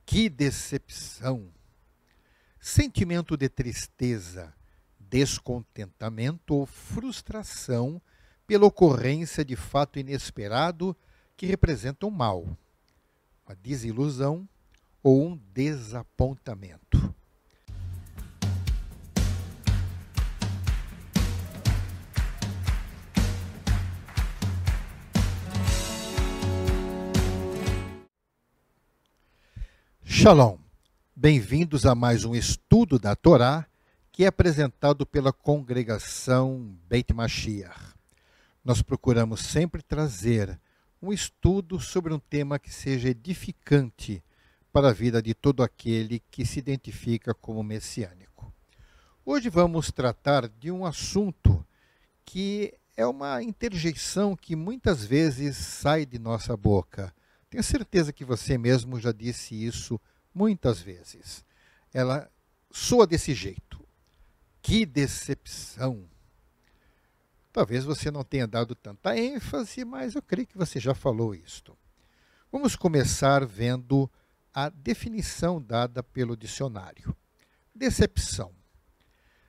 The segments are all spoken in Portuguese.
Que decepção! Sentimento de tristeza, descontentamento ou frustração pela ocorrência de fato inesperado que representa um mal, uma desilusão ou um desapontamento. Shalom! Bem-vindos a mais um estudo da Torá, que é apresentado pela congregação Beit Mashiach. Nós procuramos sempre trazer um estudo sobre um tema que seja edificante para a vida de todo aquele que se identifica como messiânico. Hoje vamos tratar de um assunto que é uma interjeição que muitas vezes sai de nossa boca. Tenho certeza que você mesmo já disse isso muitas vezes. Ela soa desse jeito. Que decepção! Talvez você não tenha dado tanta ênfase, mas eu creio que você já falou isto. Vamos começar vendo a definição dada pelo dicionário. Decepção.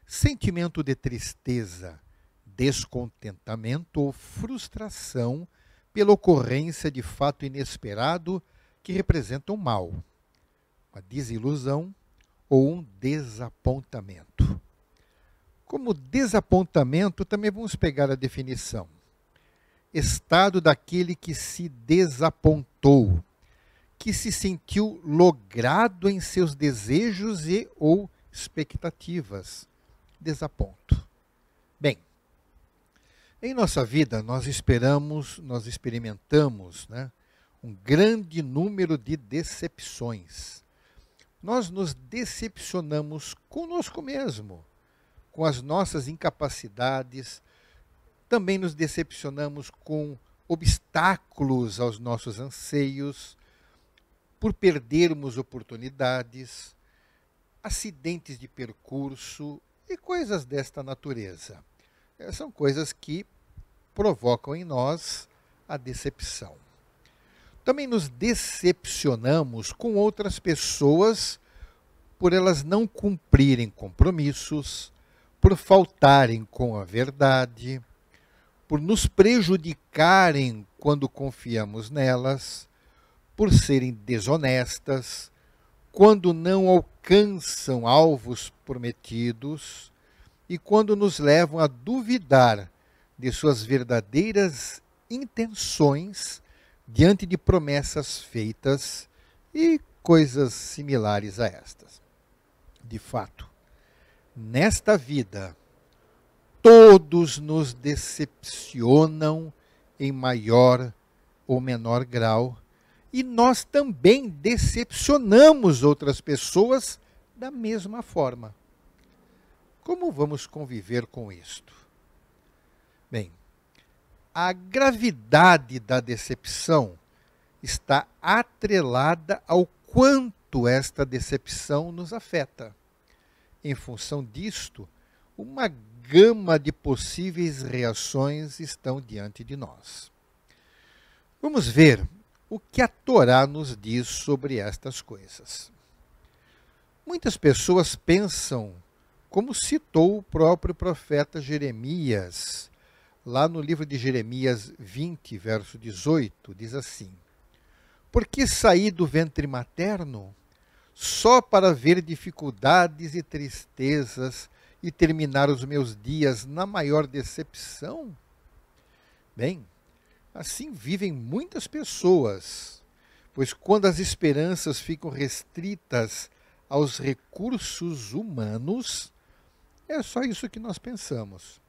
Sentimento de tristeza, descontentamento ou frustração pela ocorrência de fato inesperado que representa um mal, uma desilusão ou um desapontamento. Como desapontamento, também vamos pegar a definição. Estado daquele que se desapontou, que se sentiu logrado em seus desejos e ou expectativas. Desaponto. Bem, em nossa vida, nós experimentamos, um grande número de decepções. Nós nos decepcionamos conosco mesmo, com as nossas incapacidades, também nos decepcionamos com obstáculos aos nossos anseios, por perdermos oportunidades, acidentes de percurso e coisas desta natureza. São coisas que provocam em nós a decepção. Também nos decepcionamos com outras pessoas por elas não cumprirem compromissos, por faltarem com a verdade, por nos prejudicarem quando confiamos nelas, por serem desonestas, quando não alcançam alvos prometidos, e quando nos levam a duvidar de suas verdadeiras intenções diante de promessas feitas e coisas similares a estas. De fato, nesta vida, todos nos decepcionam em maior ou menor grau, e nós também decepcionamos outras pessoas da mesma forma. Como vamos conviver com isto? Bem, a gravidade da decepção está atrelada ao quanto esta decepção nos afeta. Em função disto, uma gama de possíveis reações estão diante de nós. Vamos ver o que a Torá nos diz sobre estas coisas. Muitas pessoas pensam, como citou o próprio profeta Jeremias, lá no livro de Jeremias 20, verso 18, diz assim: porque saí do ventre materno só para ver dificuldades e tristezas e terminar os meus dias na maior decepção? Bem, assim vivem muitas pessoas, pois quando as esperanças ficam restritas aos recursos humanos, é só isso que nós pensamos.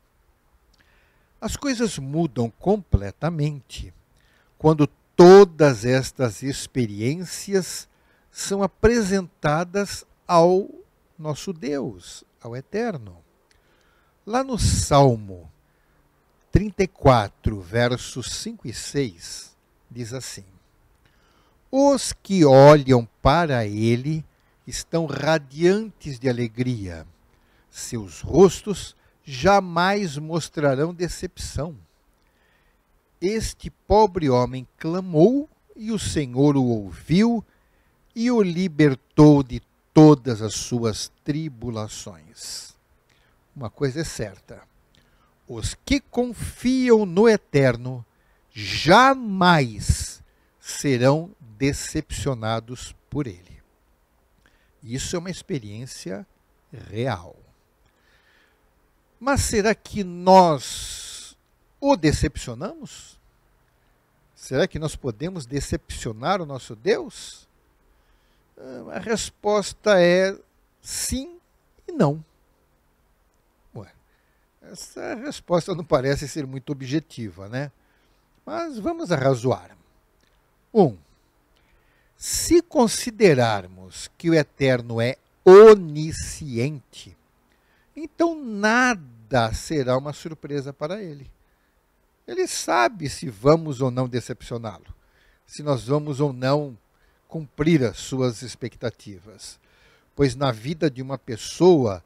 As coisas mudam completamente quando todas estas experiências são apresentadas ao nosso Deus, ao Eterno. Lá no Salmo 34, versos 5 e 6, diz assim: os que olham para ele estão radiantes de alegria. Seus rostos jamais mostrarão decepção. Este pobre homem clamou e o Senhor o ouviu e o libertou de todas as suas tribulações. Uma coisa é certa: os que confiam no Eterno jamais serão decepcionados por Ele. Isso é uma experiência real. Mas será que nós o decepcionamos? Será que nós podemos decepcionar o nosso Deus? A resposta é sim e não. Ué, essa resposta não parece ser muito objetiva, né? Mas vamos arrazoar. 1. Se considerarmos que o Eterno é onisciente, então nada será uma surpresa para Ele. Ele sabe se vamos ou não decepcioná-lo, se nós vamos ou não cumprir as suas expectativas. Pois na vida de uma pessoa,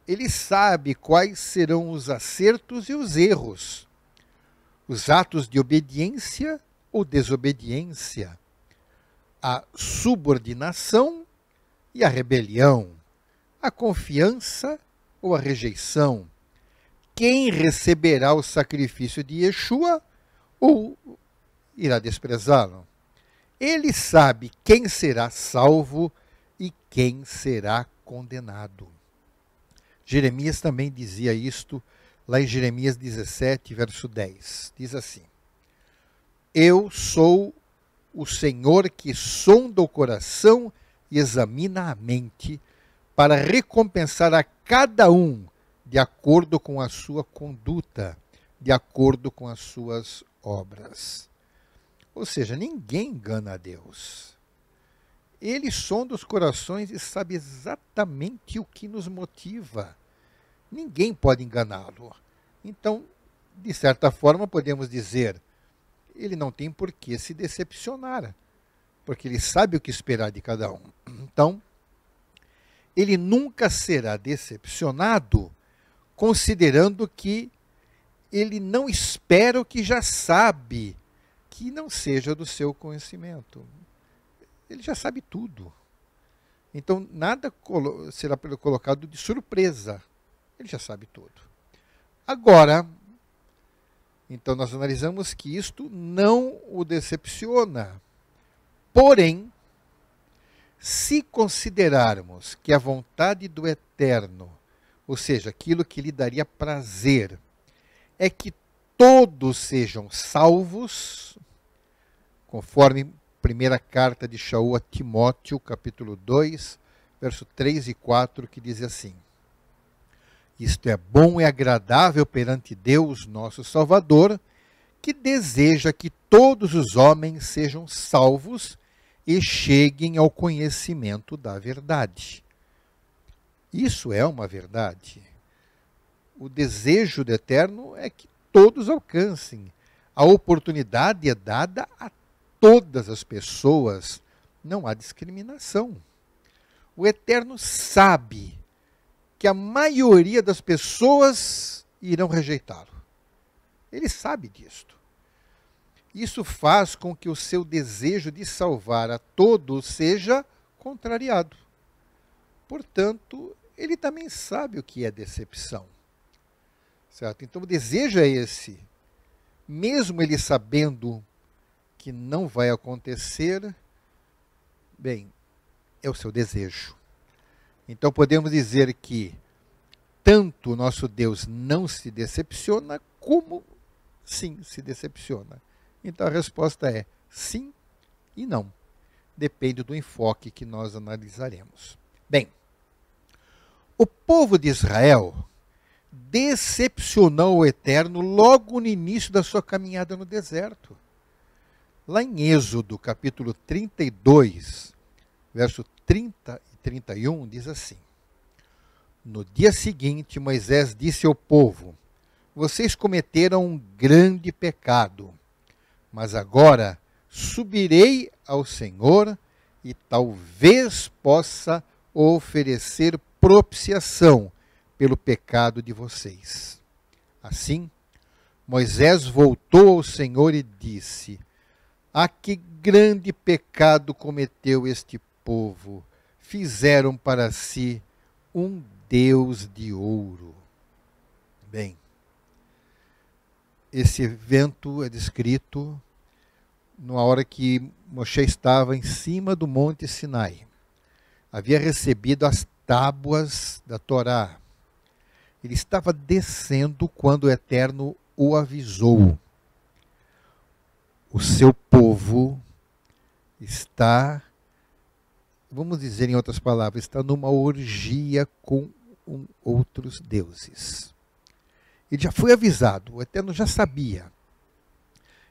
Ele sabe quais serão os acertos e os erros, os atos de obediência ou desobediência, a subordinação e a rebelião, a confiança ou a rejeição, quem receberá o sacrifício de Yeshua ou irá desprezá-lo. Ele sabe quem será salvo e quem será condenado. Jeremias também dizia isto lá em Jeremias 17, verso 10. Diz assim: Eu sou o Senhor que sonda o coração e examina a mente, para recompensar a cada um de acordo com a sua conduta, de acordo com as suas obras. Ou seja, ninguém engana a Deus. Ele sonda os corações e sabe exatamente o que nos motiva. Ninguém pode enganá-lo. Então, de certa forma, podemos dizer, ele não tem por que se decepcionar, porque ele sabe o que esperar de cada um. Então, ele nunca será decepcionado, considerando que ele não espera o que já sabe, que não seja do seu conhecimento. Ele já sabe tudo. Então, nada será colocado de surpresa. Ele já sabe tudo. Agora, então nós analisamos que isto não o decepciona. Porém, se considerarmos que a vontade do Eterno, ou seja, aquilo que lhe daria prazer, é que todos sejam salvos, conforme primeira carta de Shaul a Timóteo, capítulo 2, verso 3 e 4, que diz assim: Isto é bom e agradável perante Deus, nosso Salvador, que deseja que todos os homens sejam salvos e cheguem ao conhecimento da verdade. Isso é uma verdade. O desejo do Eterno é que todos alcancem. A oportunidade é dada a todas as pessoas. Não há discriminação. O Eterno sabe que a maioria das pessoas irão rejeitá-lo. Ele sabe disto. Isso faz com que o seu desejo de salvar a todos seja contrariado. Portanto, ele também sabe o que é decepção. Certo? Então, o desejo é esse. Mesmo ele sabendo que não vai acontecer, bem, é o seu desejo. Então, podemos dizer que tanto o nosso Deus não se decepciona, como sim se decepciona. Então, a resposta é sim e não. Depende do enfoque que nós analisaremos. Bem, o povo de Israel decepcionou o Eterno logo no início da sua caminhada no deserto. Lá em Êxodo, capítulo 32, verso 30 e 31, diz assim: No dia seguinte, Moisés disse ao povo: Vocês cometeram um grande pecado, mas agora subirei ao Senhor e talvez possa oferecer propiciação pelo pecado de vocês. Assim, Moisés voltou ao Senhor e disse: Que grande pecado cometeu este povo fizeram para si um Deus de ouro. Bem, esse evento é descrito na hora que Moshe estava em cima do Monte Sinai. Havia recebido as tábuas da Torá. Ele estava descendo quando o Eterno o avisou. O seu povo está, vamos dizer em outras palavras, está numa orgia com outros deuses. Ele já foi avisado, o Eterno já sabia.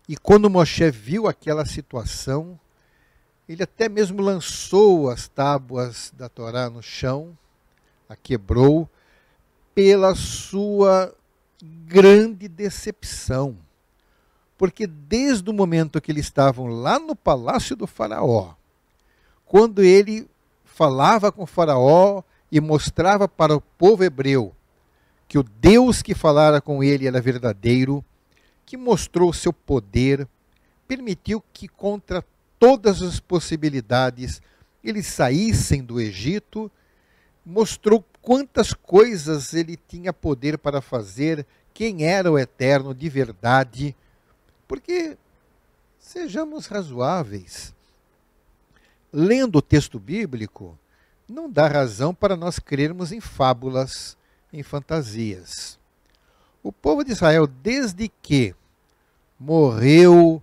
E quando Moshe viu aquela situação, ele até mesmo lançou as tábuas da Torá no chão, a quebrou, pela sua grande decepção. Porque desde o momento que eles estavam lá no palácio do faraó, quando ele falava com o faraó e mostrava para o povo hebreu que o Deus que falara com ele era verdadeiro, que mostrou o seu poder, permitiu que contra todas as possibilidades eles saíssem do Egito, mostrou quantas coisas ele tinha poder para fazer, quem era o Eterno de verdade, porque, sejamos razoáveis, lendo o texto bíblico, não dá razão para nós crermos em fábulas, em fantasias. O povo de Israel, desde que morreu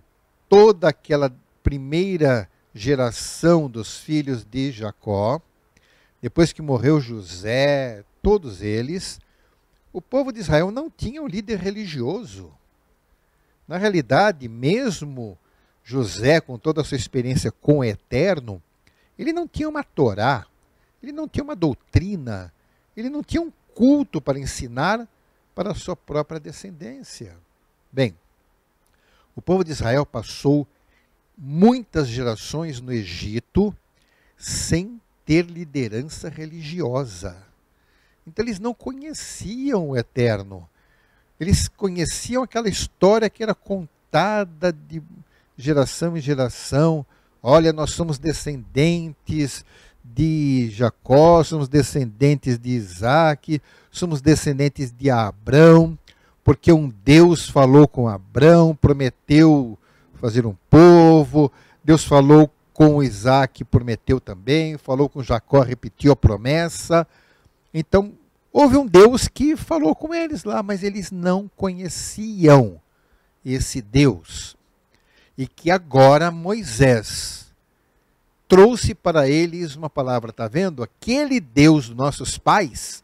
toda aquela primeira geração dos filhos de Jacó, depois que morreu José, todos eles, o povo de Israel não tinha um líder religioso. Na realidade, mesmo José, com toda a sua experiência com o Eterno, ele não tinha uma Torá, ele não tinha uma doutrina, ele não tinha um culto para ensinar para a sua própria descendência. Bem, o povo de Israel passou muitas gerações no Egito sem ter liderança religiosa. Então eles não conheciam o Eterno. Eles conheciam aquela história que era contada de geração em geração. Olha, nós somos descendentes de Jacó, somos descendentes de Isaac, somos descendentes de Abrão, porque um Deus falou com Abrão, prometeu fazer um povo, Deus falou com Isaac, prometeu também, falou com Jacó, repetiu a promessa. Então, houve um Deus que falou com eles lá, mas eles não conheciam esse Deus. E que agora Moisés trouxe para eles uma palavra, está vendo? Aquele Deus dos nossos pais,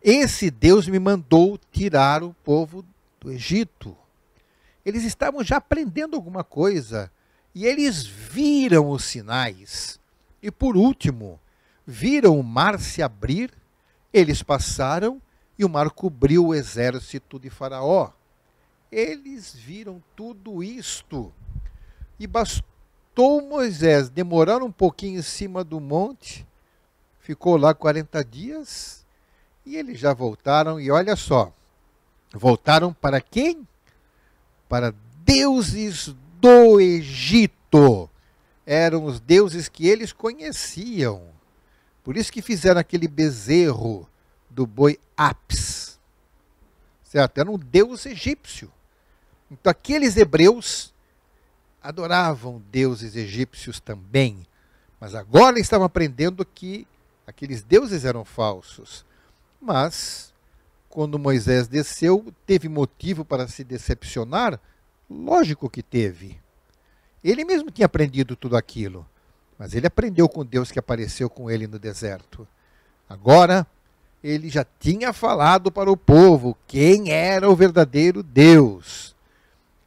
esse Deus me mandou tirar o povo do Egito. Eles estavam já aprendendo alguma coisa, e eles viram os sinais. E por último, viram o mar se abrir, eles passaram e o mar cobriu o exército de Faraó. Eles viram tudo isto. E bastou Moisés demorar um pouquinho em cima do monte, ficou lá 40 dias, e eles já voltaram, e olha só, voltaram para quem? Para deuses do Egito. Eram os deuses que eles conheciam. Por isso que fizeram aquele bezerro do boi Apis. Certo? Era um deus egípcio. Então aqueles hebreus adoravam deuses egípcios também. Mas agora eles estavam aprendendo que aqueles deuses eram falsos. Mas, quando Moisés desceu, teve motivo para se decepcionar? Lógico que teve. Ele mesmo tinha aprendido tudo aquilo. Mas ele aprendeu com Deus que apareceu com ele no deserto. Agora, ele já tinha falado para o povo quem era o verdadeiro Deus.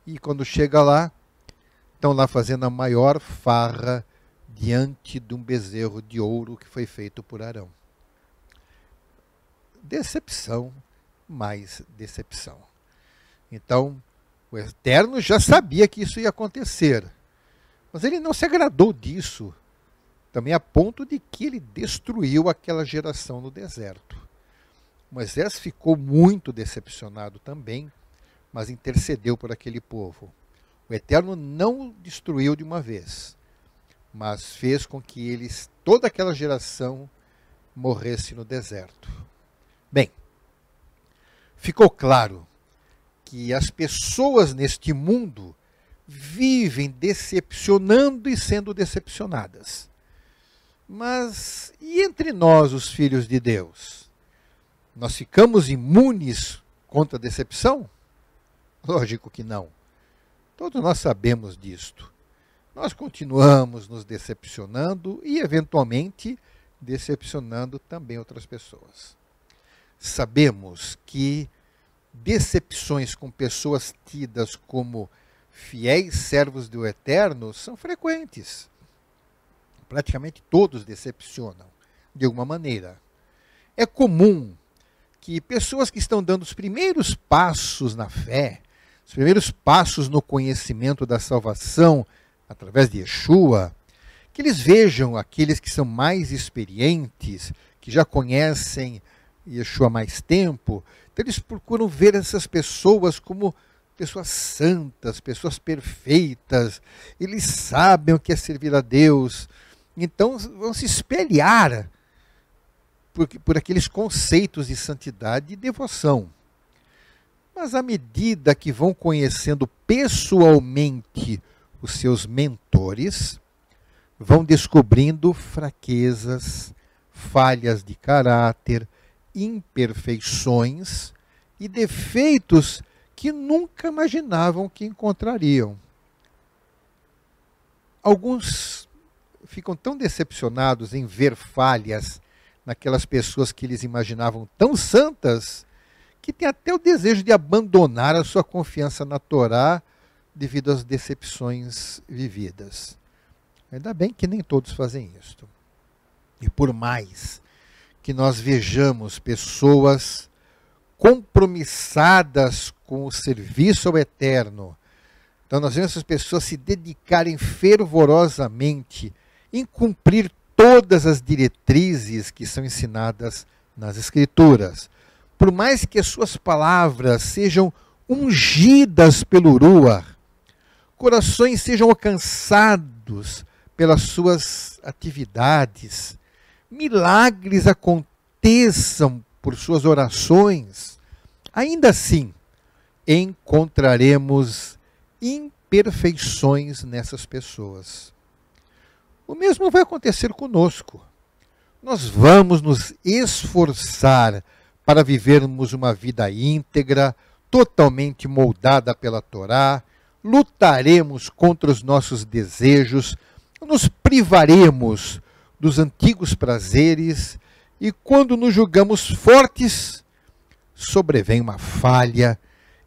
E quando chega lá, estão lá fazendo a maior farra diante de um bezerro de ouro que foi feito por Arão. Decepção, mais decepção. Então, o Eterno já sabia que isso ia acontecer. Mas ele não se agradou disso. Também a ponto de que ele destruiu aquela geração no deserto. Moisés ficou muito decepcionado também, mas intercedeu por aquele povo. O Eterno não destruiu de uma vez. mas fez com que toda aquela geração morresse no deserto. Bem, ficou claro que as pessoas neste mundo vivem decepcionando e sendo decepcionadas. Mas e entre nós, os filhos de Deus? Nós ficamos imunes contra a decepção? Lógico que não. Todos nós sabemos disto. Nós continuamos nos decepcionando e, eventualmente, decepcionando também outras pessoas. Sabemos que decepções com pessoas tidas como fiéis servos do Eterno são frequentes. Praticamente todos decepcionam, de alguma maneira. É comum que pessoas que estão dando os primeiros passos na fé, os primeiros passos no conhecimento da salvação, através de Yeshua, que eles vejam aqueles que são mais experientes, que já conhecem Yeshua há mais tempo, então eles procuram ver essas pessoas como pessoas santas, pessoas perfeitas, eles sabem o que é servir a Deus, então vão se espelhar por aqueles conceitos de santidade e devoção. Mas à medida que vão conhecendo pessoalmente os seus mentores, vão descobrindo fraquezas, falhas de caráter, imperfeições e defeitos que nunca imaginavam que encontrariam. Alguns ficam tão decepcionados em ver falhas naquelas pessoas que eles imaginavam tão santas, que tem até o desejo de abandonar a sua confiança na Torá devido às decepções vividas. Ainda bem que nem todos fazem isto. E por mais que nós vejamos pessoas compromissadas com o serviço ao Eterno, então nós vemos essas pessoas se dedicarem fervorosamente em cumprir todas as diretrizes que são ensinadas nas Escrituras. Por mais que as suas palavras sejam ungidas pelo Ruach, corações sejam alcançados pelas suas atividades, milagres aconteçam por suas orações, ainda assim encontraremos imperfeições nessas pessoas. O mesmo vai acontecer conosco. Nós vamos nos esforçar para vivermos uma vida íntegra, totalmente moldada pela Torá, lutaremos contra os nossos desejos, nos privaremos dos antigos prazeres e, quando nos julgamos fortes, sobrevém uma falha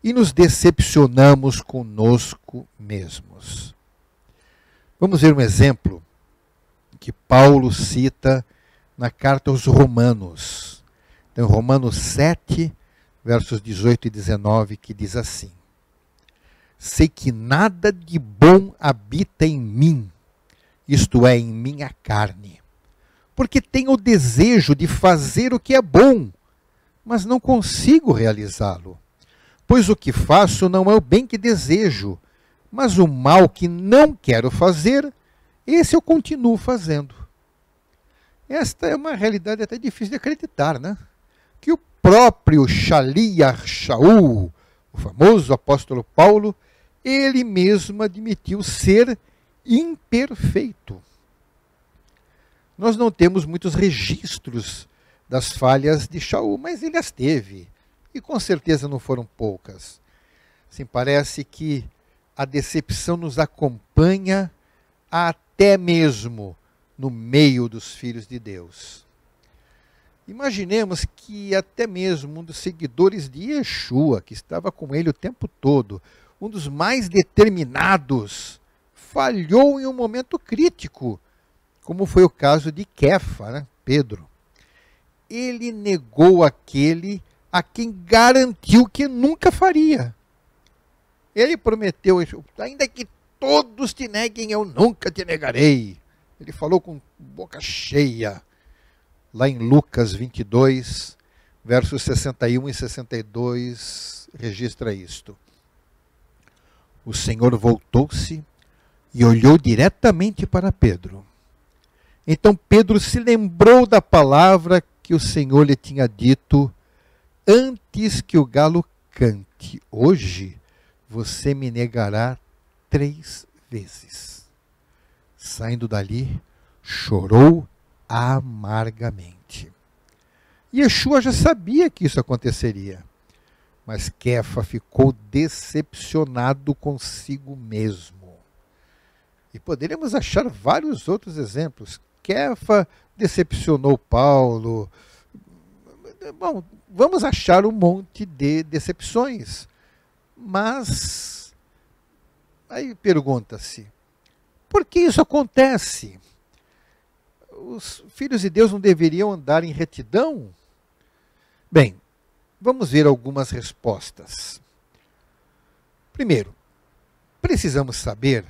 e nos decepcionamos conosco mesmos. Vamos ver um exemplo que Paulo cita na carta aos Romanos. Então, Romanos 7, versos 18 e 19, que diz assim: sei que nada de bom habita em mim, isto é, em minha carne, porque tenho o desejo de fazer o que é bom, mas não consigo realizá-lo. Pois o que faço não é o bem que desejo, mas o mal que não quero fazer, esse eu continuo fazendo. Esta é uma realidade até difícil de acreditar, né? Que o próprio Shaliach Shaul, o famoso apóstolo Paulo, ele mesmo admitiu ser imperfeito. Nós não temos muitos registros das falhas de Shaul, mas ele as teve, e com certeza não foram poucas. Assim, parece que a decepção nos acompanha até mesmo no meio dos filhos de Deus. Imaginemos que até mesmo um dos seguidores de Yeshua, que estava com ele o tempo todo, um dos mais determinados, falhou em um momento crítico, como foi o caso de Kefa, né? Pedro. Ele negou aquele a quem garantiu que nunca faria. Ele prometeu, ainda que todos te neguem, eu nunca te negarei. Ele falou com boca cheia, lá em Lucas 22, versos 61 e 62, registra isto. O Senhor voltou-se e olhou diretamente para Pedro. Então Pedro se lembrou da palavra que o Senhor lhe tinha dito: antes que o galo cante, hoje você me negará 3 vezes. Saindo dali, chorou amargamente. Yeshua já sabia que isso aconteceria, mas Quefa ficou decepcionado consigo mesmo. E poderíamos achar vários outros exemplos. Quefa decepcionou Paulo. Bom, vamos achar um monte de decepções. Mas aí pergunta-se, por que isso acontece? Os filhos de Deus não deveriam andar em retidão? Bem, vamos ver algumas respostas. Primeiro, precisamos saber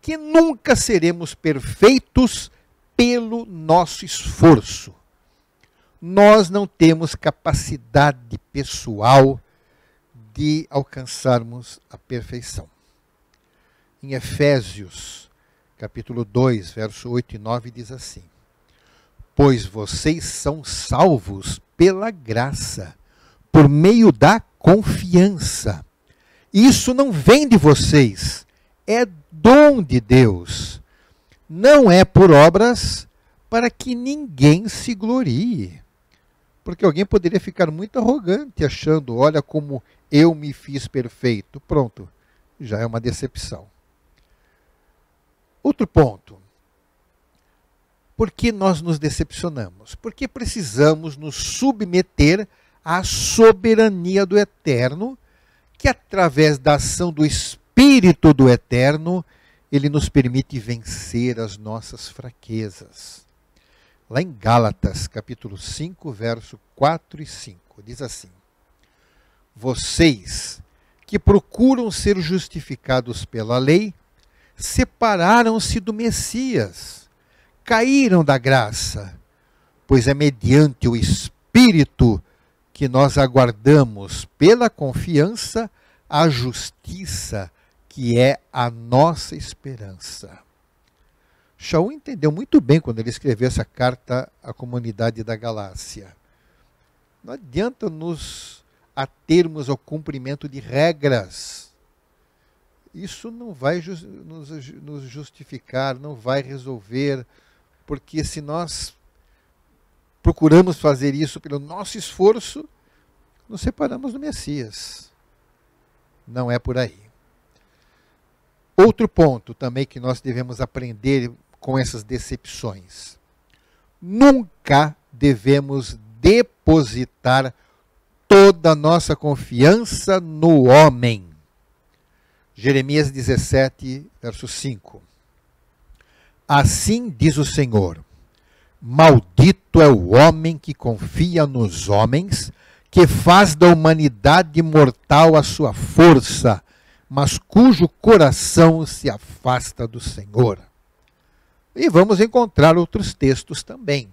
que nunca seremos perfeitos pelo nosso esforço. Nós não temos capacidade pessoal de alcançarmos a perfeição. Em Efésios, capítulo 2, verso 8 e 9, diz assim: pois vocês são salvos pela graça, por meio da confiança. Isso não vem de vocês, é dom de Deus. Não é por obras, para que ninguém se glorie. Porque alguém poderia ficar muito arrogante, achando, olha como eu me fiz perfeito. Pronto, já é uma decepção. Outro ponto. Por que nós nos decepcionamos? Porque precisamos nos submeter à soberania do Eterno, que através da ação do Espírito do Eterno, ele nos permite vencer as nossas fraquezas. Lá em Gálatas, capítulo 5, verso 4 e 5, diz assim: vocês que procuram ser justificados pela lei, separaram-se do Messias, caíram da graça, pois é mediante o Espírito que nós aguardamos pela confiança a justiça, que é a nossa esperança. Shaul entendeu muito bem quando ele escreveu essa carta à comunidade da Galácia. Não adianta nos atermos ao cumprimento de regras. Isso não vai nos justificar, não vai resolver, porque se nós procuramos fazer isso pelo nosso esforço, nos separamos do Messias. Não é por aí. Outro ponto também que nós devemos aprender com essas decepções. Nunca devemos depositar toda a nossa confiança no homem. Jeremias 17, verso 5. Assim diz o Senhor: maldito é o homem que confia nos homens, que faz da humanidade mortal a sua força, mas cujo coração se afasta do Senhor. E vamos encontrar outros textos também.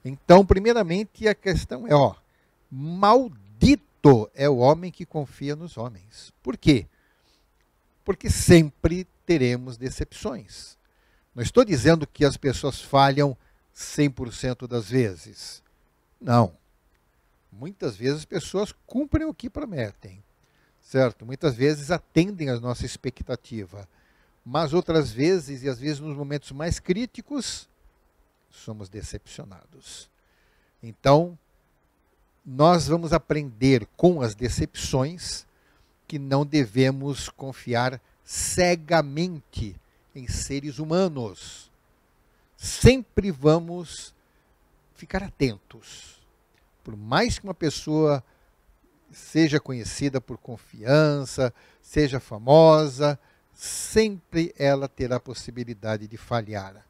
Então, primeiramente, a questão é, maldito é o homem que confia nos homens. Por quê? Porque sempre teremos decepções. Não estou dizendo que as pessoas falham 100% das vezes. Não. Muitas vezes as pessoas cumprem o que prometem, certo? Muitas vezes atendem à nossa expectativa. Mas outras vezes, e às vezes nos momentos mais críticos, somos decepcionados. Então, nós vamos aprender com as decepções que não devemos confiar cegamente em seres humanos. Sempre vamos ficar atentos. Por mais que uma pessoa seja conhecida por confiança, seja famosa, sempre ela terá a possibilidade de falhar.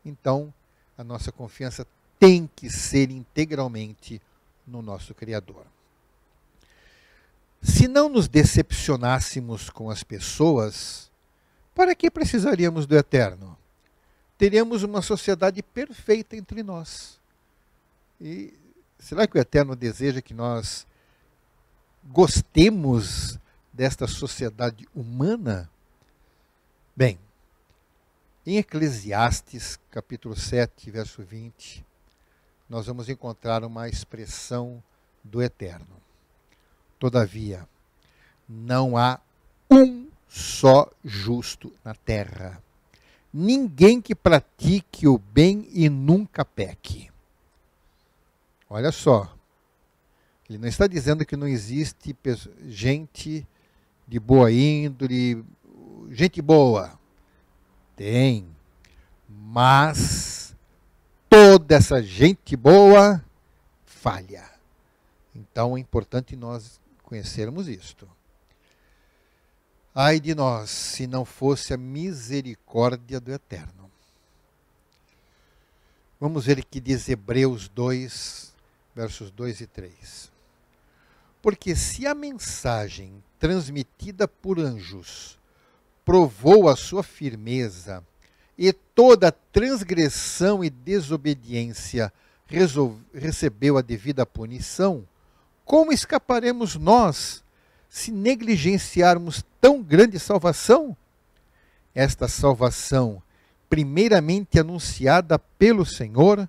Então, a nossa confiança tem que ser integralmente no nosso Criador. Se não nos decepcionássemos com as pessoas, para que precisaríamos do Eterno? Teríamos uma sociedade perfeita entre nós. E será que o Eterno deseja que nós gostemos desta sociedade humana? Bem, em Eclesiastes, capítulo 7, verso 20, nós vamos encontrar uma expressão do Eterno. Todavia, não há um só justo na terra. Ninguém que pratique o bem e nunca peque. Olha só, ele não está dizendo que não existe gente de boa índole, gente boa. Tem, mas toda essa gente boa falha. Então é importante nós conhecermos isto. Ai de nós, se não fosse a misericórdia do Eterno. Vamos ver o que diz Hebreus 2, versos 2 e 3. Porque se a mensagem transmitida por anjos provou a sua firmeza e toda transgressão e desobediência recebeu a devida punição, como escaparemos nós se negligenciarmos tão grande salvação? Esta salvação, primeiramente anunciada pelo Senhor,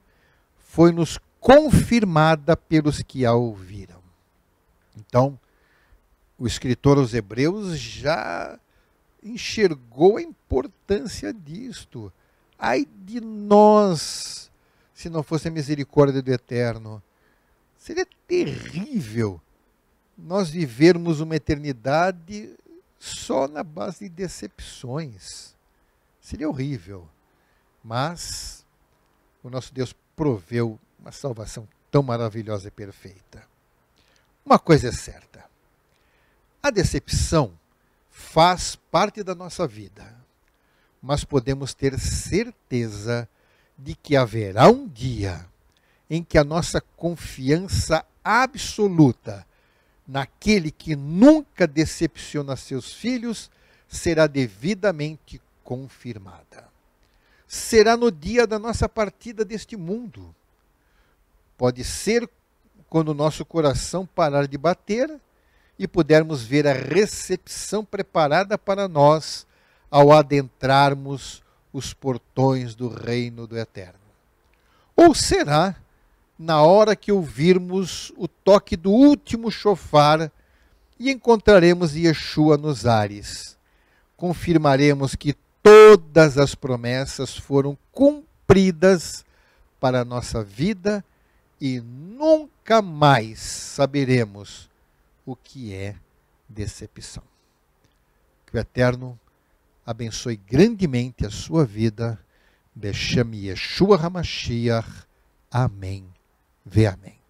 foi-nos confirmada pelos que a ouviram. Então, o escritor aos Hebreus já enxergou a importância disto. Ai de nós, se não fosse a misericórdia do Eterno. Seria terrível nós vivermos uma eternidade só na base de decepções. Seria horrível. Mas o nosso Deus proveu uma salvação tão maravilhosa e perfeita. Uma coisa é certa. A decepção faz parte da nossa vida. Mas podemos ter certeza de que haverá um dia em que a nossa confiança absoluta naquele que nunca decepciona seus filhos será devidamente confirmada. Será no dia da nossa partida deste mundo. Pode ser quando o nosso coração parar de bater e pudermos ver a recepção preparada para nós ao adentrarmos os portões do reino do Eterno. Ou será na hora que ouvirmos o toque do último chofar e encontraremos Yeshua nos ares. Confirmaremos que todas as promessas foram cumpridas para a nossa vida e nunca mais saberemos o que é decepção. Que o Eterno abençoe grandemente a sua vida. Beshem Yeshua HaMashiach. Amém. Vê amém.